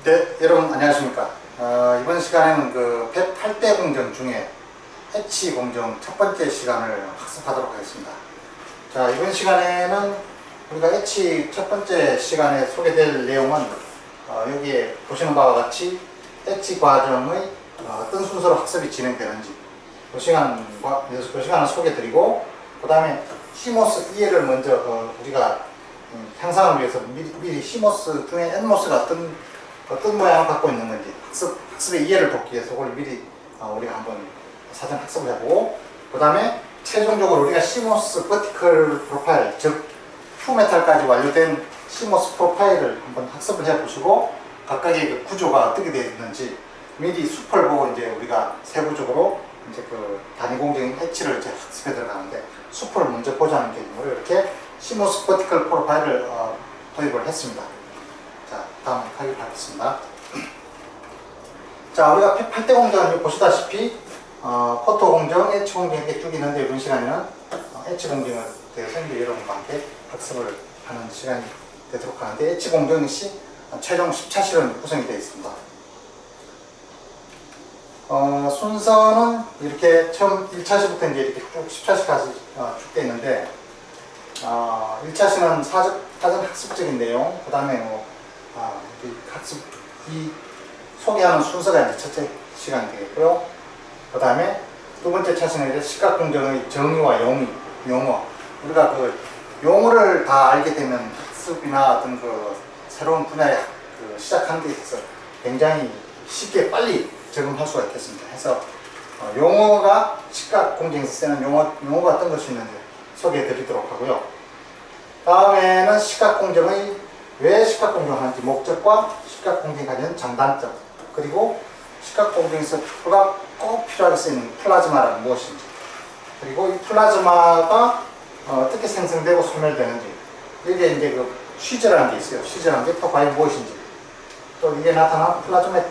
네, 여러분 안녕하십니까. 이번 시간에는 그 108대 공정 중에 엣지 공정 첫 번째 시간을 학습하도록 하겠습니다. 자, 이번 시간에는 우리가 엣지 첫 번째 시간에 소개될 내용은 여기에 보시는 바와 같이 엣지 과정의 어떤 순서로 학습이 진행되는지 이 시간을 소개드리고, 그 다음에 CMOS 이해를 먼저 우리가 향상을 위해서 미리 CMOS 중에 NMOS가 어떤 모양을 갖고 있는 건지 학습의 이해를 돕기 위해서 그걸 미리 우리가 한번 사전 학습을 해보고, 그 다음에 최종적으로 우리가 CMOS 버티컬 프로파일, 즉 퓨메탈까지 완료된 CMOS 프로파일을 한번 학습을 해보시고, 각각의 그 구조가 어떻게 되어 있는지 미리 숲을 보고 이제 우리가 세부적으로 이제 그 단위 공정인 엣지를 이제 학습해 들어가는데, 숲을 먼저 보자는 개념으로 이렇게 CMOS 버티컬 프로파일을 도입을 했습니다. 자, 다음 하겠습니다. 자, 우리가 8대 공정을 보시다시피 포토 공정, 엣지 공정 이렇게 쭉 있는데, 이번 시간에는 엣지 공정에 대해서 이제 여러분과 함께 학습을 하는 시간이 되도록 하는데, 엣지 공정이 최종 10차실은 구성이 되어 있습니다. 순서는 이렇게 처음 1차시부터 이제 이렇게 쭉 10차시까지 쭉 되어 있는데, 1차시는 사전 학습적인 내용, 그 다음에 이 소개하는 순서가 이제 첫째 시간이 되겠고요. 그 다음에 두 번째 차시는 이제 시각 공정의 정의와 용어. 우리가 그 용어를 다 알게 되면 학습이나 어떤 그 새로운 분야에 시작하는 데 있어서 굉장히 쉽게 빨리 적응할 수가 있겠습니다. 해서 용어가 시각 공정에서 쓰는 용어가 어떤 것이 있는지 소개해 드리도록 하고요. 다음에는 시각 공정의 왜 시각 공정을 하는지, 목적과 시각 공정이 가지는 장단점, 그리고 시각 공정에서 꼭 필요하게 쓰이는 플라즈마란 무엇인지, 그리고 이 플라즈마가 어떻게 생성되고 소멸되는지, 이게 이제 그 쉬즈라는 게 있어요. 쉬즈라는 게 또 과연 무엇인지, 또 이게 나타난 플라즈마의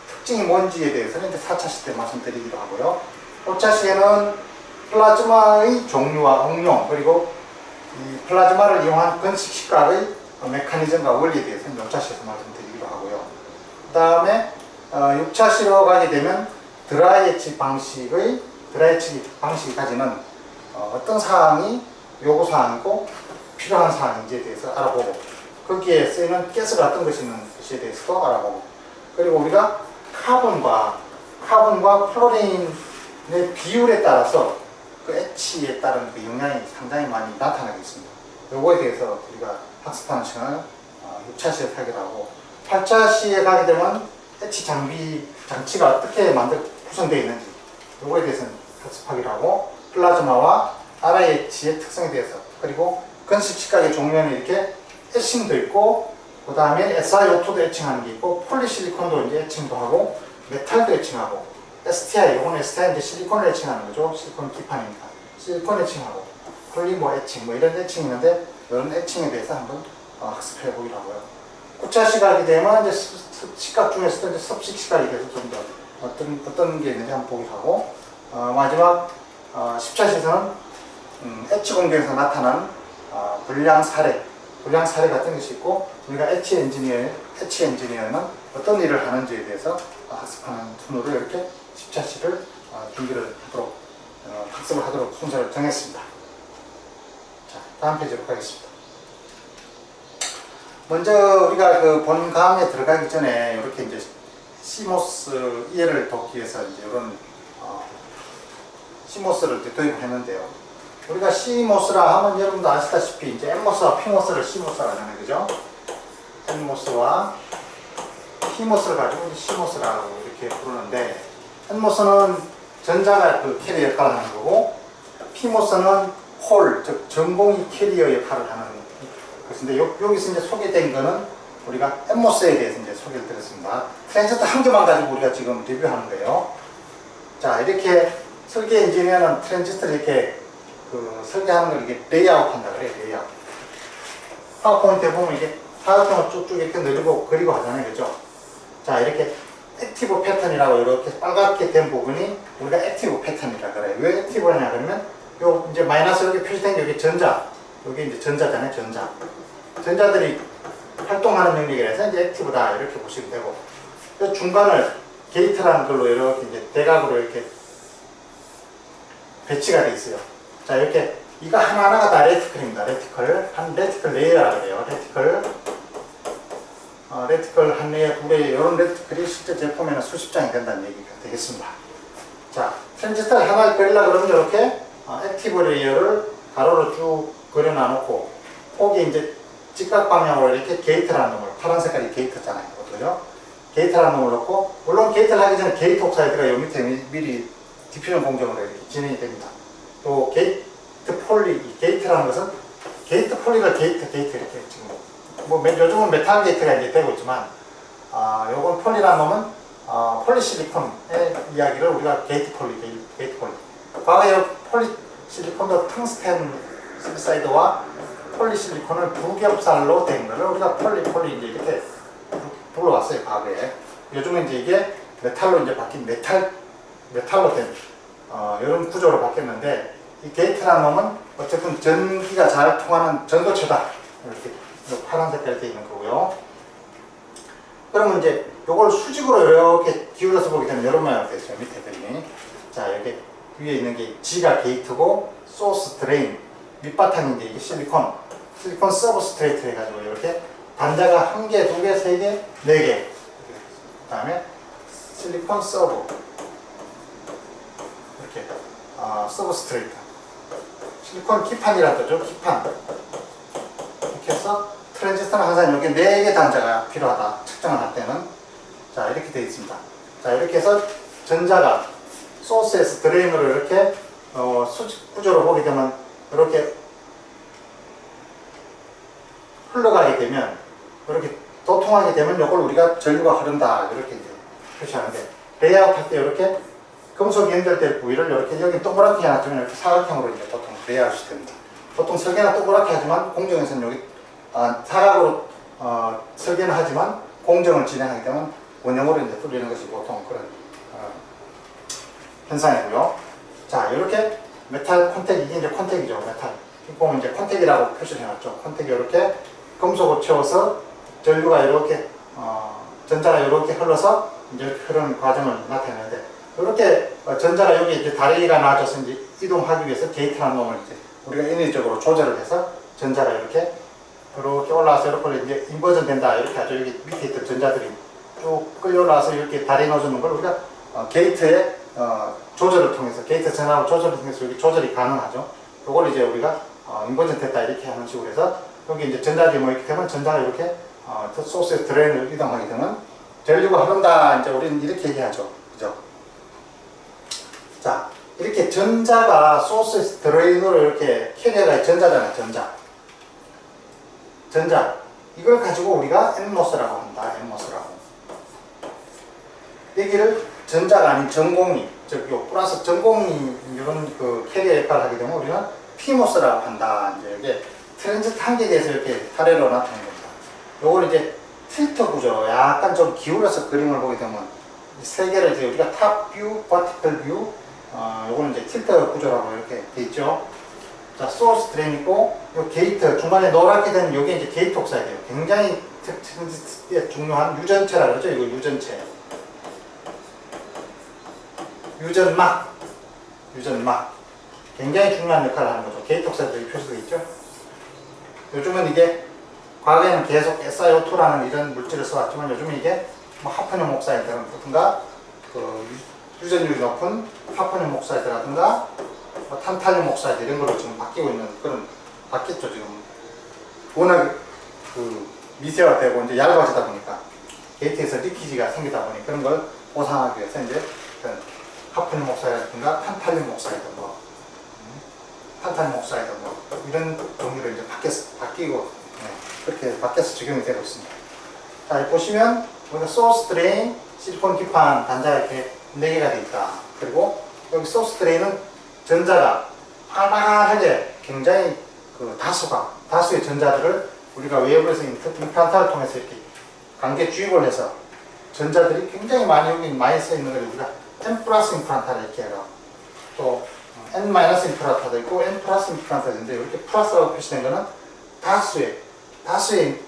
특징이 뭔지에 대해서는 이제 4차시 때 말씀드리기도 하고요. 5차시에는 플라즈마의 종류와 응용, 그리고 이 플라즈마를 이용한 건식 시각의 메커니즘과 원리에 대해서 6차시에서 말씀드리기도 하고요. 그 다음에 6차시로 가게 되면 드라이 엣지 방식이 가지는 어떤 사항이 요구사항이고 필요한 사항인지에 대해서 알아보고, 거기에 쓰이는 가스가 어떤 것이 있는 것에 대해서도 알아보고, 그리고 우리가 카본과 플로린의 비율에 따라서 그 엣지에 따른 그 영향이 상당히 많이 나타나고 있습니다. 요거에 대해서 우리가 학습하는 시간을 6차시에 하기도 하고, 8차시에 가게 되면 엣지 장치가 어떻게 구성되어 있는지 요거에 대해서는 학습하기도 하고, 플라즈마와 RI엣지의 특성에 대해서, 그리고 건식 시각의 종류에는 이렇게 에칭도 있고, 그 다음에 SiO2도 에칭하는 게 있고, 폴리실리콘도 이제 에칭도 하고, 메탈도 에칭하고, STI, 이건 STI 이제 실리콘을 에칭하는 거죠. 실리콘 기판입니다. 실리콘 에칭하고, 폴리머 에칭, 뭐 이런 에칭이 있는데, 이런 에칭에 대해서 한번 학습해 보기로 하고요. 9차 시각이 되면 이제 시각 중에서도 이제 섭식 시각이 돼서 좀 더 어떤 게 있는지 한번 보기로 하고, 마지막 10차시에서는 엣지 공정에서 나타난 불량 사례 같은 것이 있고, 우리가 엣지 엔지니어는 어떤 일을 하는지에 대해서 학습하는 순으로 이렇게 10차시를 준비를 하도록 학습을 하도록 순서를 정했습니다. 자, 다음 페이지로 가겠습니다. 먼저 우리가 그 본 강의에 들어가기 전에 이렇게 이제 CMOS 이해를 돕기 위해서 이제 이런 CMOS를 이제 도입했는데요. 우리가 CMOS라 하면 여러분도 아시다시피 이제 NMOS와 PMOS를 CMOS라고 하잖아요, 그죠? NMOS와 PMOS를 가지고 CMOS라고 이렇게 부르는데, NMOS는 전자가 그 캐리어 역할을 하는 거고, PMOS는 홀, 즉 전공이 캐리어 역할을 하는 것인데, 여기서 이제 소개된 거는 우리가 NMOS에 대해서 이제 소개를 드렸습니다. 트랜지스터 한 개만 가지고 우리가 지금 리뷰하는 거예요. 자, 이렇게 설계 엔지니어는 트랜지스터를 이렇게 설계하는 걸 이렇게 레이아웃 한다 그래요, 레이아웃. 파워포인트에 보면 이게 사각형을 쭉쭉 이렇게 그리고 하잖아요, 그죠? 자, 이렇게 액티브 패턴이라고 이렇게 빨갛게 된 부분이 우리가 액티브 패턴이라 그래요. 왜 액티브냐 그러면 요 이제 마이너스 여기 표시된 게 여기 전자, 여기 이제 전자잖아요, 전자들이 활동하는 영역이라서 이제 액티브다 이렇게 보시면 되고, 그 중간을 게이트라는 걸로 이렇게 이제 대각으로 이렇게 배치가 돼 있어요. 자, 이렇게 이거 하나하나가 다 레티클입니다. 레티클 레이어라고 해요. 레티클 한 레이어, 두 레이어, 이런 레티클이 실제 제품에는 수십 장이 된다는 얘기가 되겠습니다. 자, 트랜지스터를 하나 그리려고 그러면 이렇게 액티브 레이어를 가로로 쭉 그려놔놓고, 거기 이제 직각 방향으로 이렇게 게이트라는 놈을, 파란 색깔이 게이트잖아요. 그죠? 게이트라는 놈을 넣고, 물론 게이트를 하기 전에 게이트 옥사이드가 요 밑에 미리 디퓨전 공정으로 이렇게 진행이 됩니다. 또 게이트 폴리, 게이트라는 것은 게이트 폴리가 게이트 이렇게 지금 요즘은 메탈 게이트가 이제 되고 있지만, 요건 폴리라는 놈은 폴리실리콘의 이야기를 우리가 게이트 폴리. 과거에 폴리실리콘도 텅스텐 실사이드와 폴리실리콘을 부겹살로 된 거를 우리가 폴리 이제 이렇게 불러왔어요, 과거에. 요즘은 이제 이게 메탈로 이제 바뀐 메탈로 된 이런 구조로 바뀌었는데, 이 게이트라는 놈은 어쨌든 전기가 잘 통하는 전도체다. 이렇게 파란 색깔이 되어 있는 거고요. 그러면 이제 요걸 수직으로 이렇게 기울여서 보게 되면 이런 모양이 되죠. 밑에 그림이. 자, 여기 위에 있는 게 G가 게이트고, 소스 드레인, 밑바탕인데 이게 실리콘 서브스트레이트 해가지고 이렇게 단자가 1개, 2개, 3개, 4개. 그 다음에 실리콘 서브. 이렇게, 서브스트레이트. 실리콘 기판이라는 거죠. 기판. 이렇게 해서 트랜지스터는 항상 여기 4개 단자가 필요하다. 측정을 할 때는. 자, 이렇게 되어 있습니다. 자, 이렇게 해서 전자가 소스에서 드레인으로 이렇게 수직 구조로 보게 되면 이렇게 흘러가게 되면, 이렇게 도통하게 되면 이걸 우리가 전류가 흐른다 이렇게 이제 표시하는데, 레이아웃 할 때 이렇게 금속이 연결될 부위를 이렇게 여기 동그랗게 해놨지만 이렇게 사각형으로 이제 보통 레이아웃이 됩니다. 보통 설계는 동그랗게 하지만 공정에서는 여기 사각으로 설계는 하지만 공정을 진행하게 되면 원형으로 이제 뚫리는 것이 보통 그런 현상이고요. 자, 이렇게 메탈 콘택, 이게 이제 콘택이죠. 메탈. 보면 이제 콘택이라고 표시를 해놨죠. 콘택이 이렇게 금속을 채워서 전류가 이렇게 전자가 이렇게 흘러서 이제 흐르는 과정을 나타내는데, 이렇게 전자가 여기 이제 다리가 나와져서 이제 이동하기 위해서 게이트라는 놈을 이제 우리가 인위적으로 조절을 해서 전자가 이렇게 올라와서 이렇게 이제 인버전 된다 이렇게 하죠. 여기 밑에 있던 전자들이 쭉 끌려 올라와서 이렇게 다리 넣어주는 걸 우리가 게이트의 조절을 통해서, 게이트 전압 조절을 통해서 여기 조절이 가능하죠. 이걸 이제 우리가 인버전 됐다 이렇게 하는 식으로 해서, 여기 이제 전자들이 모이게 되면 전자가 이렇게 소스에서 드레인을 이동하게 되면 전류가 흐른다. 이제 우리는 이렇게 얘기하죠. 그죠? 자, 이렇게 전자가 소스에서 드레인으로 이렇게 캐리어가 전자잖아요. 전자. 이걸 가지고 우리가 NMOS라고 합니다. NMOS라고. 여기를 전자가 아닌 전공이, 플러스 전공이 이런 그 캐리어 역할을 하게 되면 우리는 PMOS라고 한다. 이제 이게 트랜지스터 한 개에 대해서 이렇게 사례로 나타낸 겁니다. 요걸 이제 필터 구조, 약간 좀 기울여서 그림을 보게 되면 세 개를 이제 우리가 탑 뷰, 버티컬 뷰, 요거는 이제 필터 구조라고 이렇게 돼 있죠. 자, 소스 드레인 있고, 요 게이트, 중간에 노랗게 되는 요게 이제 게이트 옥사이드예요. 굉장히 트랜지스터에 중요한 유전체라 그러죠. 이거 유전체. 유전막. 굉장히 중요한 역할을 하는 거죠. 게이트 옥사이드 표시되어 있죠. 요즘은 이게, 과거에는 계속 SiO2라는 이런 물질을 써왔지만 요즘은 이게 뭐 하프늄 옥사이드라든가 그 유전율이 높은 하프늄 옥사이드라든가 뭐 탄탈륨 옥사이드 이런 걸로 지금 바뀌고 있는 그런, 바뀌었죠. 지금 워낙 그 미세화되고 이제 얇아지다 보니까 게이트에서 리키지가 생기다 보니 그런 걸 보상하기 위해서 이제 하프늄 옥사이드라든가 탄탈륨 옥사이드 이런 종류로 이제 바뀌고 그렇게 바뀌어서 적용이 되고 있습니다. 자, 보시면 우리가 소스 드레인, 실리콘 기판, 단자가 이렇게 4개가 되어 있다. 그리고 여기 소스 드레인은 전자가 활발하게 굉장히 그 다수의 전자들을 우리가 외부에서 임플란트를 통해서 이렇게 관계 주입을 해서 전자들이 굉장히 많이 써 있는 걸 우리가 N 플러스 임플란트를 이렇게 해요. 또 N 마이너스 임플란트도 있고 N 플러스 임플란트도 있는데 이렇게 플러스라고 표시된 거는 다수의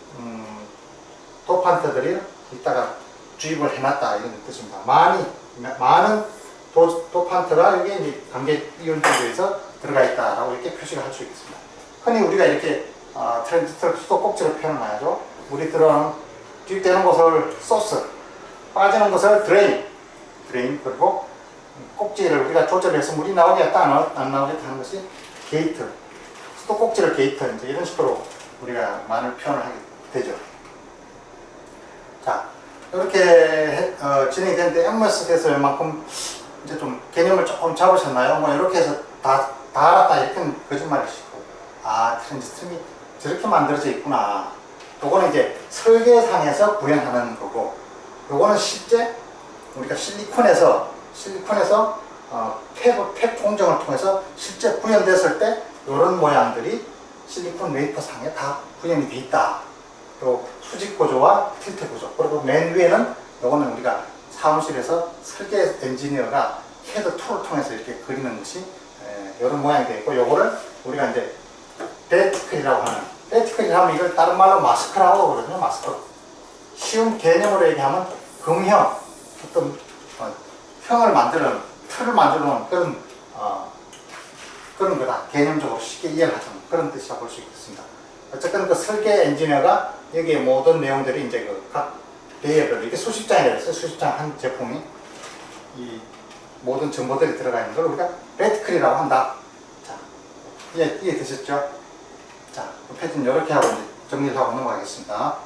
도판트들이 이따가 주입을 해놨다 이런 뜻입니다. 많은 도판트가 여기 이제 관계 이온주입에서 들어가 있다라고 이렇게 표시를 할 수 있겠습니다. 흔히 우리가 이렇게 트랜지스터 수도꼭지로 표현을 하죠. 물이 들어가는 주입되는 곳을 소스, 빠지는 것을 드레인, 그리고 꼭지를 우리가 조절해서 물이 나오겠다 안 나오겠다 하는 것이 게이트, 수도꼭지를 게이트, 이제 이런 식으로 우리가 많은 표현을 하게 되죠. 자, 이렇게 진행이 되는데 MOS 돼서 웬만큼 이제 좀 개념을 조금 잡으셨나요? 뭐 이렇게 해서 다 알았다 이렇게는 거짓말이시고, 트랜지스터이 저렇게 만들어져 있구나. 요거는 이제 설계상에서 구현하는 거고, 요거는 실제 우리가 실리콘에서 폐 공정을 통해서 실제 구현됐을 때 이런 모양들이 실리콘 웨이퍼 상에 다 구현이 돼 있다. 또 수직 구조와 틸트 구조. 그리고 맨 위에는 요거는 우리가 사무실에서 설계 엔지니어가 헤드 툴을 통해서 이렇게 그리는 것이 이런 모양이 되어 있고, 요거를 우리가 이제 레티클이라고 하는, 레티클이 하면 이걸 다른 말로 마스크라고 그러거든요. 마스크. 쉬운 개념으로 얘기하면 금형, 어떤 형을 만드는, 틀을 만드는 그런 거다. 개념적으로 쉽게 이해를 하자면 그런 뜻이라고 볼 수 있겠습니다. 어쨌든 그 설계 엔지니어가 여기에 모든 내용들이 이제 그 각 레이어를 이렇게 수십 장이라 해서 수십 장 한 제품이 이 모든 정보들이 들어가 있는 걸 우리가 레티클이라고 한다. 자, 이해되셨죠? 자, 그 페이지는 이렇게 하고 이제 정리를 하고 넘어가겠습니다.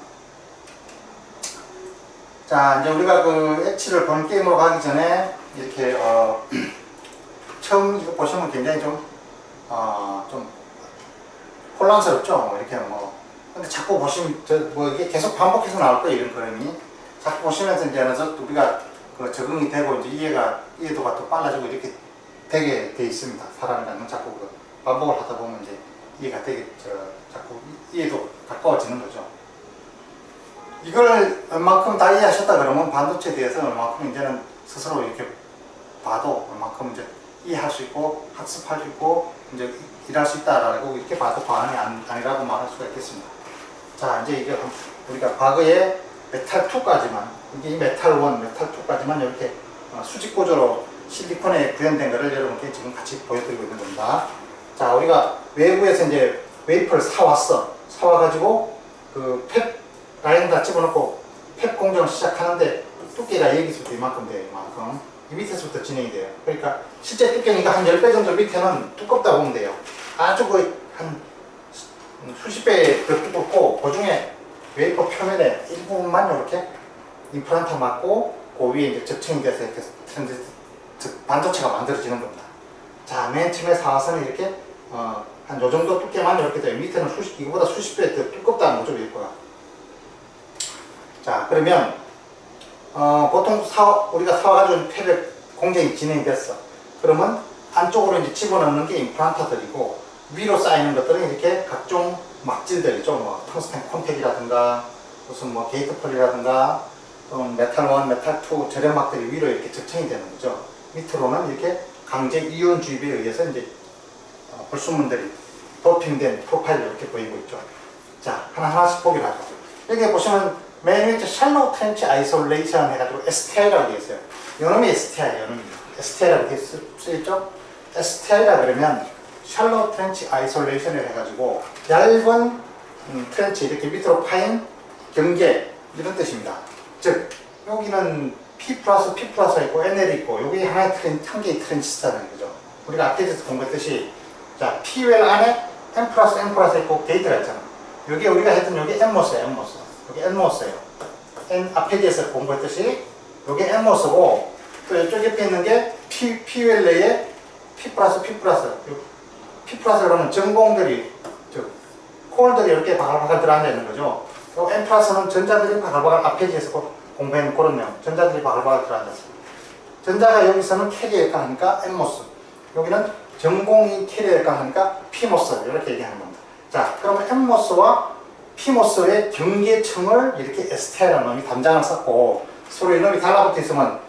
자, 이제 우리가 그 엣지를 본 게임으로 가기 전에 이렇게 처음 이거 보시면 굉장히 좀 혼란스럽죠. 이렇게 근데 자꾸 보시면 이게 계속 반복해서 나올 거예요. 이런 그림이 자꾸 보시면서 이제 우리가 그 적응이 되고 이제 이해도가 또 빨라지고 이렇게 되게 돼 있습니다. 사람이라는 자꾸 그 반복을 하다 보면 이제 이해가 되게 자꾸 이해도 가까워지는 거죠. 이걸 얼만큼 다 이해하셨다 그러면 반도체에 대해서 얼만큼 이제는 스스로 이렇게 봐도 얼만큼 이제 이해할 수 있고 학습할 수 있고 이제 일할 수 있다라고 이렇게 봐도 과언이 아니라고 말할 수가 있겠습니다. 자, 이제 이게 우리가 과거에 메탈 2까지만, 이게 메탈 1, 메탈 2까지만 이렇게 수직 구조로 실리콘에 구현된 거를 여러분께 지금 같이 보여드리고 있는 겁니다. 자, 우리가 외부에서 이제 웨이퍼를 사와가지고 그 팹 라인 다 집어넣고 팹 공정을 시작하는데 두께가 여기서부터 이만큼 돼요. 이만큼. 이 밑에서부터 진행이 돼요. 그러니까 실제 두께니까 한 10배 정도 밑에는 두껍다 보면 돼요. 아주 한 수십 배 더 두껍고, 그 중에 웨이퍼 표면에 일부분만 이렇게 임플란트 맞고 그 위에 이제 적층이 돼서 이렇게 반도체가 만들어지는 겁니다. 자, 맨 처음에 사와서는 이렇게 한 요 정도 두께만 이렇게 돼요. 밑에는 이거보다 수십 배 더 두껍다는 거죠, 웨이퍼가. 자, 그러면 보통 우리가 사와가지고 팹에 공정이 진행됐어. 그러면 안쪽으로 이제 집어넣는 게 임플란트들이고, 위로 쌓이는 것들은 이렇게 각종 막질들이죠. 뭐 텅스텐 콘택이라든가 무슨 뭐 게이트폴이라든가 또는 메탈 1, 메탈 2 절연막들이 위로 이렇게 적층이 되는 거죠. 밑으로는 이렇게 강제 이온 주입에 의해서 이제 불순물들이 도핑된 프로파일이 이렇게 보이고 있죠. 자, 하나하나씩 보기로 하죠. 여기 보시면 맨 위에 샬로우 트렌치 아이솔레이션 해가지고 STI라고 되어 있어요. 요놈이 STI예요. STI라고 되어 있죠. STI라 그러면 샬로우 트렌치 아이솔레이션을 해가지고 얇은 트렌치, 이렇게 밑으로 파인 경계, 이런 뜻입니다. 즉 여기는 P 플러스 있고 NL이 있고, 여기 한 개의 트렌치스타는 거죠. 우리가 앞에서 공부했듯이, 자, P웰 안에 N 플러스 있고 게이트가 있잖아. 여기 우리가 했던 여기 NMOS예요. 여기 NMOS예요. 앞에서 공부했듯이 여기 NMOS고, 또 이쪽 옆에 있는 게 P웰 내에 P 플러스 그러면 전공들이, 콜들이 이렇게 바글바글 들어앉아 있는 거죠. 또 N 플러스는 전자들이 바글바글, 앞에서 공부한 그런 내용, 전자들이 바글바글 들어앉았어요. 전자가 여기서는 캐리어가 하니까 NMOS, 여기는 전공이 캐리어가 하니까 PMOS, 이렇게 얘기하는 겁니다. 자, 그러면 NMOS와 PMOS의 경계층을 이렇게 STI라는 놈이 담장을 쌓고, 서로 이놈이 달라붙어 있으면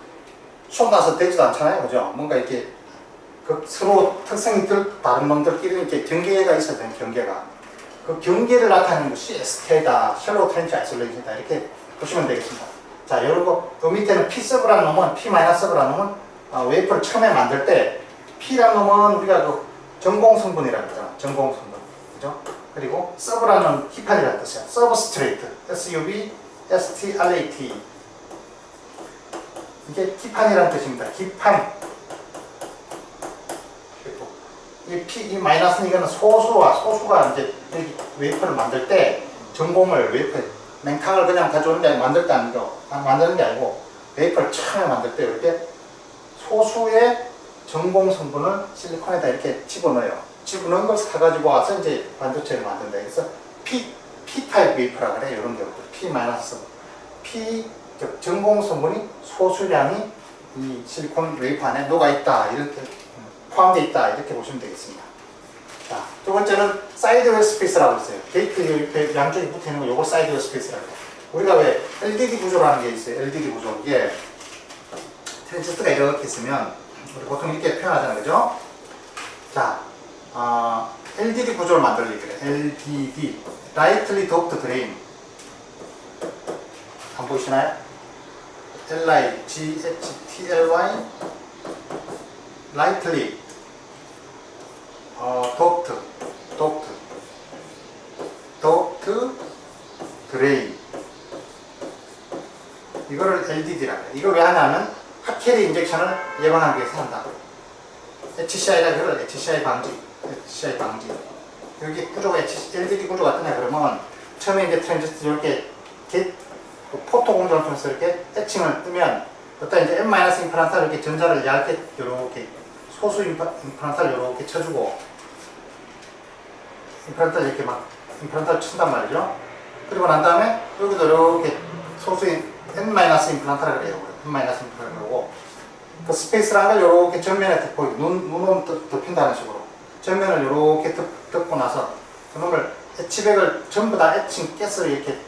쏟아서 되지도 않잖아요. 그죠? 뭔가 이렇게 서로 특성이 다른 놈들끼리 이렇게 경계가 있어야 되는 경계가. 그 경계를 나타내는 것이 STI다, 샬로우 트렌치 아이솔레이션이다, 이렇게 보시면 되겠습니다. 자, 요거 요 밑에는 P-서브라는 놈은 P-서브라는 놈은 웨이퍼를 처음에 만들 때 P라는 놈은 우리가 그 전공 성분이라고 하잖아. 전공 성분. 그죠? 그리고 서브라는 힙한이라는 뜻이야. 서브스트레이트. S-U-B-S-T-R-A-T. 이게 힙한이라는 뜻입니다. 힙한. 이 마이너스는 이거는 소수가 이제 여기 웨이퍼를 만들 때 전공을 웨이퍼 맹탕을 그냥 가져오는 게 아니고 만드는 게 아니고 웨이퍼를 처음에 만들 때 이렇게 소수의 전공 성분을 실리콘에다 이렇게 집어넣어요. 집어넣은 걸 사가지고 와서 이제 반도체를 만든다. 그래서 P-타입 웨이퍼라 그래. 이런 경우도 P-P 전공 성분이 소수량이 이 실리콘 웨이퍼 안에 녹아있다. 이렇게 포함되어 있다. 이렇게 보시면 되겠습니다. 자, 두 번째는 사이드웨어 스페이스라고 있어요. 게이트 옆에 양쪽에 붙어 있는 거 요거 사이드웨어 스페이스라고 해요. 우리가 왜 LDD 구조라는 게 있어요. LDD 구조. 이게 트랜지스터가 이렇게 있으면 우리 보통 이렇게 표현하잖아요. 그죠? 자, LDD 구조를 만들려고 그래. LDD. Lightly Doped Drain. 안 보이시나요? L-I-G-H-T-L-Y Lightly Doped Drain. 이거를 LDD라고 해요. 이걸 왜 하냐면 핫캐리 인젝션을 예방하기 위해서 한다. HCI라 그걸 HCI 방지. 여기 구조가 LDD 구조가 어떠냐 그러면 처음에 이제 트랜지스터 이렇게 포토 공정을 통해서 이렇게 애칭을 뜨면 어떤 이제 N- 임플란트를 이렇게 전자를 얇게 이렇게 소수 임플란트를 이렇게 쳐주고 임플란트를 이렇게 막 임플란트를 친단 말이죠. 그리고 난 다음에 여기도 이렇게 소수인 N- 임플란트라 그래요. N- 임플란트라고 그 스페이스라는 걸 이렇게 전면에 덮고 눈으로 덮인다는 식으로 전면을 이렇게 덮고 나서 그놈을 애치백을 전부 다 애칭 가스를 이렇게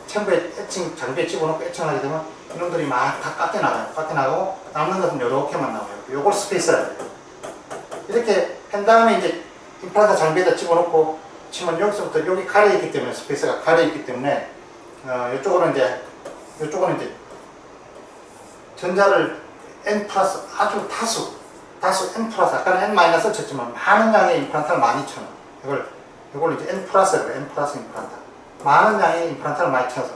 전부에 애칭 장비에 집어넣고 애칭하게 되면 이놈들이 막 다 깎여 나가요. 깎여 나가고 남는 것은 이렇게만 나와요. 요걸 스페이스라고 해요. 이렇게 한 다음에 이제 임플란트 장비에다 집어넣고 치면 여기서부터 여기 가려 있기 때문에 스페이스가 가려 있기 때문에 이쪽으로는 이제 전자를 N 플러스 아주 다수 N 플러스 아까는 N 마이너스를 쳤지만 많은 양의 임플란트를 많이 쳐요. 이걸 이제 N 플러스라고 해요. N 플러스 임플란트. 많은 양의 임플란트를 많이 쳐서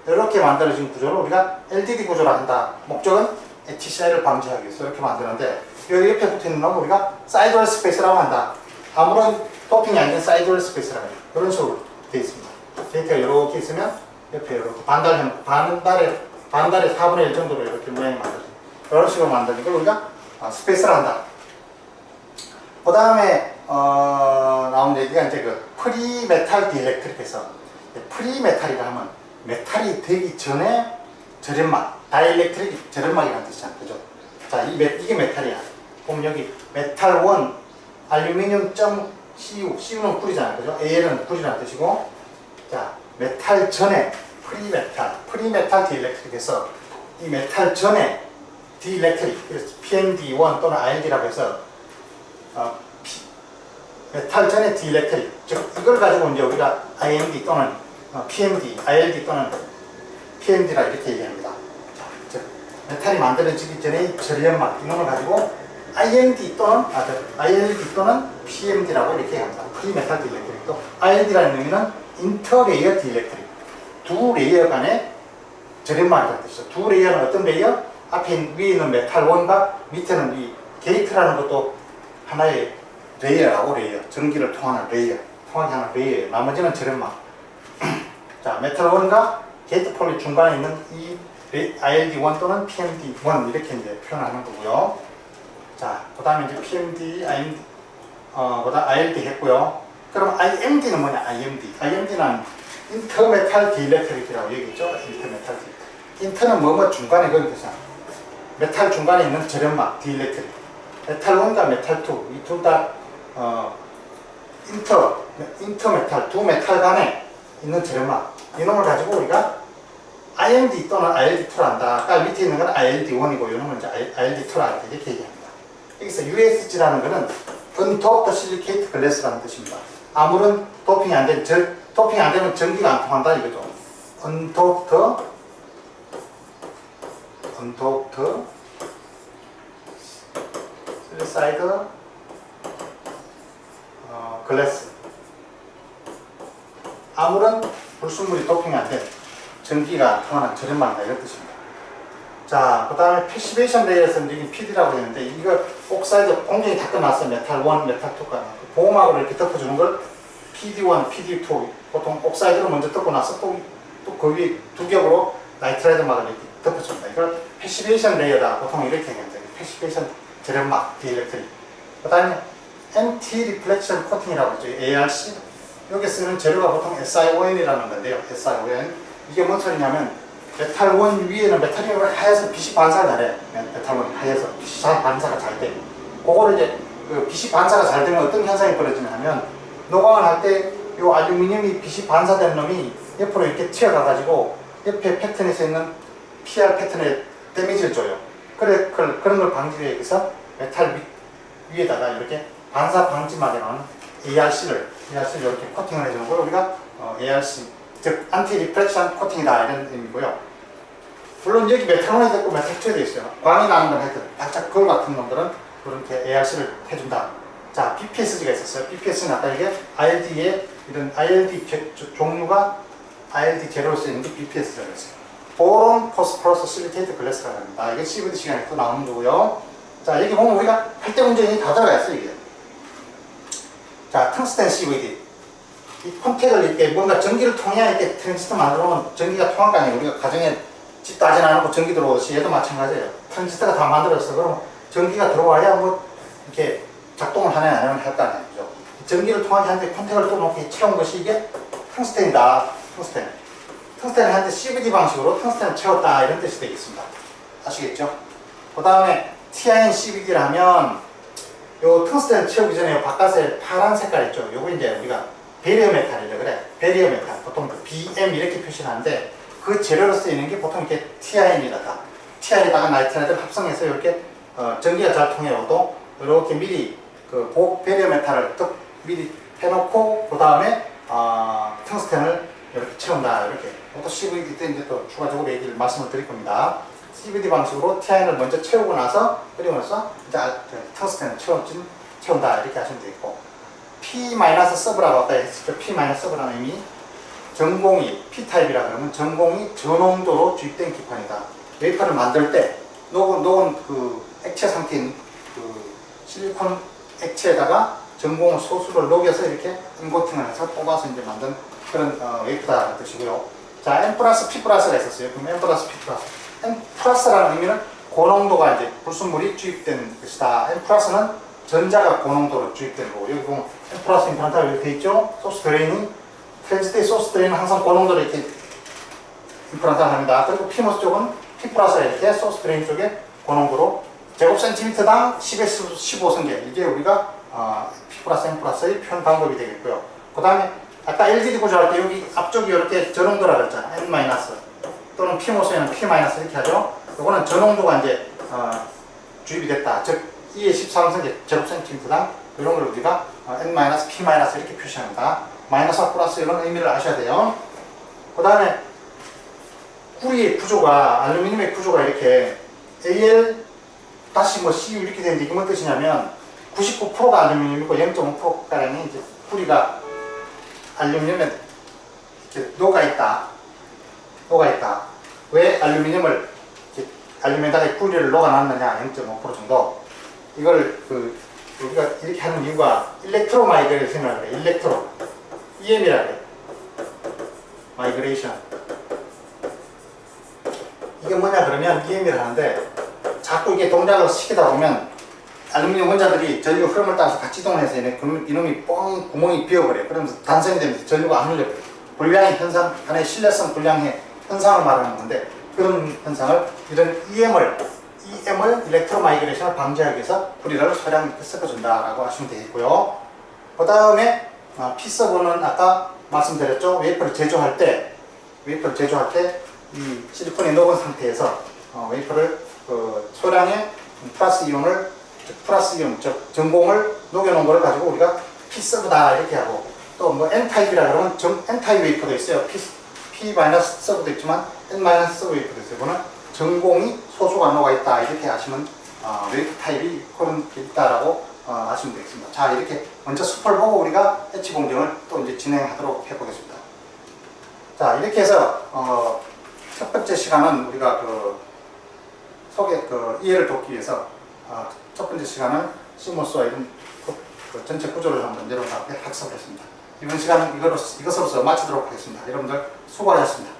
이렇게 만들어진 구조를 우리가 LDD 구조라 한다. 목적은 HCI를 방지하기 위해서 이렇게 만드는데 여기 옆에 붙어 있는 건 우리가 사이드웨어 스페이스라고 한다. 아무런 도핑이 아닌 사이드웨어 스페이스라고 해요. 이런 식으로 되어 있습니다. 데이터가 이렇게 있으면 옆에 이렇게 반달에 4분의 1 정도로 이렇게 모양이 만들어져요. 이런 식으로 만드는 걸 우리가 스페이스라 한다. 그 다음에 나온 얘기가 이제 그 프리메탈 디일렉트릭에서 프리메탈이라 하면 메탈이 되기 전에 절연막, 다이일렉트릭 절연막이라는 뜻이잖아. 그죠? 자, 이게 메탈이야. 보면 여기 메탈 1, 알루미늄 CU, CU는 꿀이잖아. 그죠? AL은 꿀이라는 뜻이고, 자, 메탈 전에 프리메탈 디일렉트릭에서 이 메탈 전에 디일렉트릭, 그래서 PMD1 또는 ILD라고 해서 메탈 전에 디일렉트릭, 즉 이걸 가지고 이제 우리가 IMD 또는 PMD, ILD 또는 PMD라 이렇게 얘기합니다. 즉 메탈이 만들어지기 전에 절연막 이놈을 가지고 IMD 또는 ILD 또는 PMD라고 이렇게 얘기합니다. 프리메탈 디일렉트릭. 또 ILD라는 의미는 인터레이어 디일렉트릭. 두 레이어 간의 절연막이라는 뜻이죠. 두 레이어는 어떤 레이어? 앞에 위에 있는 메탈 1과 밑에는 이 게이트라는 것도 하나의 레이어라고 레이어. 전기를 통하는 레이어. 통하게 하는 레이어. 나머지는 절연막. 자, 메탈 1과 게이트 폴리 중간에 있는 이 ILD1 또는 PMD1 이렇게 이제 표현하는 거고요. 자, 그 다음에 이제 PMD, IMD, 그 다음 ILD 했고요. 그럼 IMD는 뭐냐? IMD는 인터메탈 디일렉트릭이라고 얘기했죠? 인터메탈 디일렉트릭. 인터는 뭐뭐 중간에 그런 뜻이야. 메탈 중간에 있는 절연막, 디일렉트릭. 메탈 1과 메탈 2, 이 둘 다, 인터메탈, 두 메탈 간에 있는 절연막. 이놈을 가지고 우리가 IMD 또는 ILD2라 한다. 아까 밑에 있는 건 ILD1이고, 이놈은 이제 ILD2라 이렇게 얘기합니다. 여기서 USG라는 거는 Undoped Silicate Glass라는 뜻입니다. 아무런 도핑이 안 되면 전기가 안 통한다 이거죠. Undoped conduct silicide glass. 아무런 불순물이 도핑이 안 된 전기가 통하는 저렴망이다 이런 뜻입니다. 자, 그 다음에 패시베이션 레이어에서는 여기 PD라고 되는데 이거 옥사이드 공정이 다 끝났어요. 메탈 1, 메탈 2까지 보호막으로 이렇게 덮어주는 걸 PD1, PD2 보통 옥사이드로 먼저 덮고 나서 또 그 위에 두 겹으로 나이트라이드 막을 이렇게 덮어줍니다. 이걸 패시베이션 레이어다 보통 이렇게 얘기합니다. 패시베이션 저렴막 디엘렉트릭. 그 다음에 anti reflection coating이라고 하죠. ARC. 여기 쓰는 재료가 보통 SiON이라는 건데요. SiON. 이게 뭔 소리냐면 메탈 원 위에는 메탈이 하얘서 빛이 반사가 잘해. 메탈 원이 하얘서 빛이 잘 반사가 잘 돼. 그거를 이제 그 빛이 반사가 잘 되면 어떤 현상이 벌어지냐 하면 노광을 할 때 이 알루미늄이 빛이 반사된 놈이 옆으로 이렇게 튀어가가지고 옆에 패턴에서 있는 PR 패턴에 데미지를 줘요. 그런 걸 방지하기 위해서 메탈 위에다가 이렇게 반사 방지막에 나오는 ARC를 이렇게 코팅을 해주는 걸 우리가 ARC, 즉 안티 리프렉션 코팅이다 이런 의미고요. 물론 여기 메탈원이 있고 메탈 2에 되어 있어요. 광이 나는 건 하여튼 바짝 거울 같은 놈들은 그렇게 ARC를 해준다. 자, BPSG가 있었어요. BPS는 아까 이게 ILD에 이런 ILD 종류가 ILD 제로로 쓰이는 게 BPS라고 했어요. 보론 포스퍼러스 실리케이트 글래스라고 합니다. 이게 CVD 시간에 또 나오는 거고요. 자, 여기 보면 우리가 8대 문제이 다 들어가 있어요, 이게. 자, 텅스텐 CVD. 이 콘택을 이렇게 뭔가 전기를 통해야 이렇게 트랜지스터 만들어 놓으면 전기가 통할 거 아니에요. 우리가 가정에 집도 하진 않고 전기 들어오듯이 얘도 마찬가지예요. 트랜지스터가 다 만들어졌어. 그럼 전기가 들어와야 뭐 이렇게 작동을 하냐 안 하냐 할 거 아니에요. 그죠? 전기를 통하게 하는데 콘택을 또 놓고 채운 것이 이게 텅스텐이다. 텅스텐을 하는데 CVD 방식으로 텅스텐을 채웠다 이런 뜻이 되겠습니다. 아시겠죠? 그 다음에 TIN CVD를 하면 요 텅스텐을 채우기 전에 바깥에 파란 색깔 있죠? 요거 이제 우리가 베리어 메탈이래 그래. 베리어 메탈. 보통 그 BM 이렇게 표시하는데 그 재료로 쓰이는 게 보통 이렇게 TIN이다. TIN에다가 나이트라이드를 합성해서 이렇게 전기가 잘 통해오도 이렇게 미리 그 베리어 메탈을 또 미리 해놓고 그 다음에 텅스텐을 이렇게 채운다 이렇게. 또 CVD 때 이제 또 추가적으로 말씀을 드릴 겁니다. CVD 방식으로 TIN을 먼저 채우고 나서 그리고 나서 이제 텅스텐을 채운다 이렇게 하시면 되겠고. P-서브라고 아까 했었죠. P-서브라는 의미. 전공이 P-타입이라 그러면 전공이 저농도로 주입된 기판이다. 웨이퍼를 만들 때 녹은 그 액체 상태인 그 실리콘 액체에다가 전공 소수를 녹여서 이렇게 인코팅을 해서 뽑아서 이제 만든 그런 웨이퍼다라는 뜻이고요. 자, N 플러스 P 플러스가 있었어요. 그럼 N 플러스 P 플러스. N 플러스라는 의미는 고농도가 이제 불순물이 주입된 것이다. N 플러스는 전자가 고농도로 주입된 거고, 여기 보면 N 플러스 임플란트가 이렇게 되어 있죠. 소스 드레인이 트랜지스터의 소스 드레인은 항상 고농도로 이렇게 임플란트를 합니다. 그리고 피모스 쪽은 P 플러스가 이렇게 소스 드레인 쪽에 고농도로 제곱 센티미터당 10에서 15성계 이게 우리가 P 플러스 N 플러스의 표현 방법이 되겠고요. 그 다음에 아까 LDD 구조할 때 여기 앞쪽이 이렇게 저농도라 그랬잖아. N 마이너스 또는 P모스에는 P 마이너스 이렇게 하죠. 이거는 저농도가 이제 주입이 됐다. 즉 2의 13성계 제곱 센티미터당 이런 걸 우리가 N 마이너스 P 마이너스 이렇게 표시합니다. 마이너스와 플러스 이런 의미를 아셔야 돼요. 그 다음에 구리의 구조가 알루미늄의 구조가 이렇게 AL 다시 뭐 CU 이렇게 되는데 이게 뭔 뜻이냐면 99%가 알루미늄이고 0.5%가량이 이제 구리가 알루미늄에 이렇게 녹아있다. 왜 알루미늄을 알루미늄에다가 구리를 녹아놨느냐 0.5% 정도. 이걸 우리가 이렇게 하는 이유가 일렉트로 마이그레이션이라고 그래. 일렉트로 EM이라고 그래. 마이그레이션. 이게 뭐냐 그러면 EM이라 하는데 자꾸 이게 동작을 시키다 보면 알루미늄 원자들이 전류 흐름을 따라서 같이 이동해서 이놈이 뻥 구멍이 비어버려요. 그러면서 단선이 되면서 전류가 안 흘려버려요. 불량의 현상, 하나의 신뢰성 불량의 현상을 말하는 건데 그런 현상을 이런 EM을 일렉트로 마이그레이션을 방지하기 위해서 구리를 소량 섞어준다라고 하시면 되겠고요. 그 다음에 P서브는 아까 말씀드렸죠. 웨이퍼를 제조할 때 이 실리콘이 녹은 상태에서 웨이퍼를 소량의 플러스 이온, 즉 전공을 녹여놓은 거를 가지고 우리가 P서브다 이렇게 하고 또 뭐 N타입이라 그러면 N타입 웨이퍼도 있어요. P-서브도 있지만 N-서브 웨이퍼도 있어요. 이거는 전공이 소수가 녹아 있다 이렇게 아시면 웨이크 타입이 그런 게 있다라고 아시면 되겠습니다. 자, 이렇게 먼저 숲을 보고 우리가 해치 공정을 또 이제 진행하도록 해보겠습니다. 자, 이렇게 해서 첫 번째 시간은 우리가 이해를 돕기 위해서 첫 번째 시간은 시모스와 이런 전체 구조를 한번 여러분들께 학습을 했습니다. 이번 시간은 이것으로서 마치도록 하겠습니다. 여러분들 수고하셨습니다.